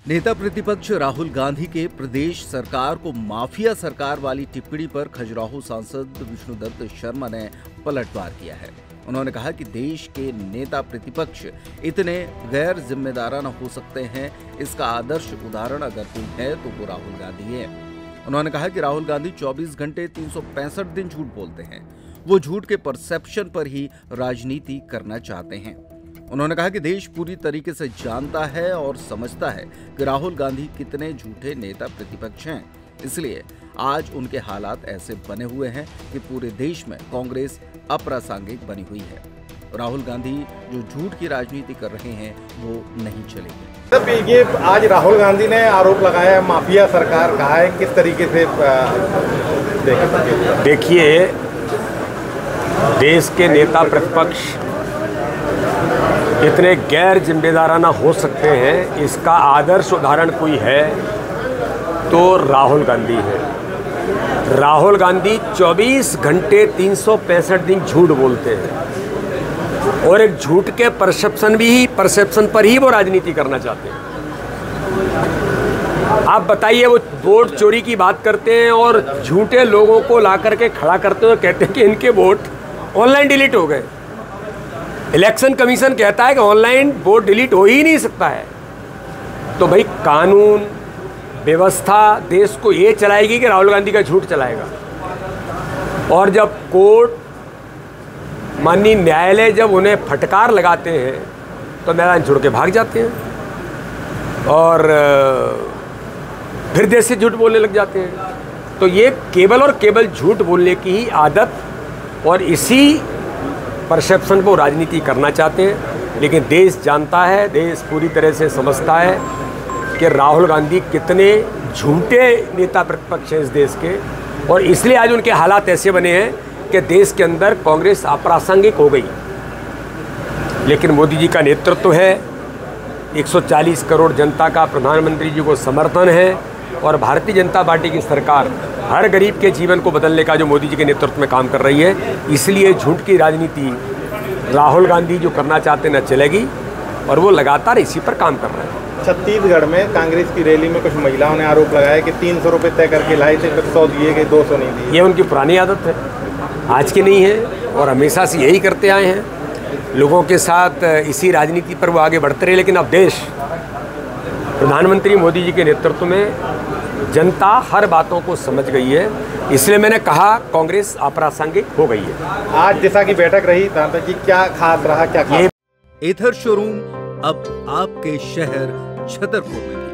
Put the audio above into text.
नेता प्रतिपक्ष राहुल गांधी के प्रदेश सरकार को माफिया सरकार वाली टिप्पणी पर खजुराहो सांसद विष्णुदत्त शर्मा ने पलटवार किया है। उन्होंने कहा कि देश के नेता प्रतिपक्ष इतने गैर जिम्मेदाराना हो सकते हैं, इसका आदर्श उदाहरण अगर कोई है तो वो राहुल गांधी है। उन्होंने कहा कि राहुल गांधी 24 घंटे 365 दिन झूठ बोलते हैं। वो झूठ के परसेप्शन पर ही राजनीति करना चाहते हैं। उन्होंने कहा कि देश पूरी तरीके से जानता है और समझता है कि राहुल गांधी कितने झूठे नेता प्रतिपक्ष हैं। इसलिए आज उनके हालात ऐसे बने हुए हैं कि पूरे देश में कांग्रेस अप्रासंगिक बनी हुई है। राहुल गांधी जो झूठ की राजनीति कर रहे हैं वो नहीं चलेगी। ये आज राहुल गांधी ने आरोप लगाया माफिया सरकार, कहा है किस तरीके से देखिए, देश के नेता प्रतिपक्ष इतने गैर जिम्मेदाराना हो सकते हैं, इसका आदर्श उदाहरण कोई है तो राहुल गांधी है। राहुल गांधी 24 घंटे 365 दिन झूठ बोलते हैं और एक झूठ के परसेप्शन पर ही वो राजनीति करना चाहते हैं। आप बताइए, वो वोट चोरी की बात करते हैं और झूठे लोगों को ला करके खड़ा करते हुए कहते हैं कि इनके वोट ऑनलाइन डिलीट हो गए। इलेक्शन कमीशन कहता है कि ऑनलाइन वोट डिलीट हो ही नहीं सकता है। तो भाई कानून व्यवस्था देश को ये चलाएगी कि राहुल गांधी का झूठ चलाएगा। और जब कोर्ट माननीय न्यायालय जब उन्हें फटकार लगाते हैं तो मैदान छोड़ के भाग जाते हैं और फिर देश से झूठ बोलने लग जाते हैं। तो ये केवल और केवल झूठ बोलने की ही आदत और इसी परसेप्शन को राजनीति करना चाहते हैं। लेकिन देश जानता है, देश पूरी तरह से समझता है कि राहुल गांधी कितने झूठे नेता प्रतिपक्ष हैं इस देश के, और इसलिए आज उनके हालात ऐसे बने हैं कि देश के अंदर कांग्रेस अप्रासंगिक हो गई। लेकिन मोदी जी का नेतृत्व है, 140 करोड़ जनता का प्रधानमंत्री जी को समर्थन है और भारतीय जनता पार्टी की सरकार हर गरीब के जीवन को बदलने का जो मोदी जी के नेतृत्व में काम कर रही है। इसलिए झूठ की राजनीति राहुल गांधी जो करना चाहते न चलेगी और वो लगातार इसी पर काम कर रहे हैं। छत्तीसगढ़ में कांग्रेस की रैली में कुछ महिलाओं ने आरोप लगाया कि 300 रुपये तय करके लाए थे, फिर 100 दिए गए, 200 नहीं दिए। ये उनकी पुरानी आदत है, आज की नहीं है और हमेशा से यही करते आए हैं। लोगों के साथ इसी राजनीति पर वो आगे बढ़ते रहे। लेकिन अब देश प्रधानमंत्री मोदी जी के नेतृत्व में जनता हर बातों को समझ गई है। इसलिए मैंने कहा कांग्रेस अप्रासंगिक हो गई है। आज दिशा की बैठक रही, जी क्या खास रहा, क्या खास? एथर शोरूम अब आपके शहर छतरपुर में।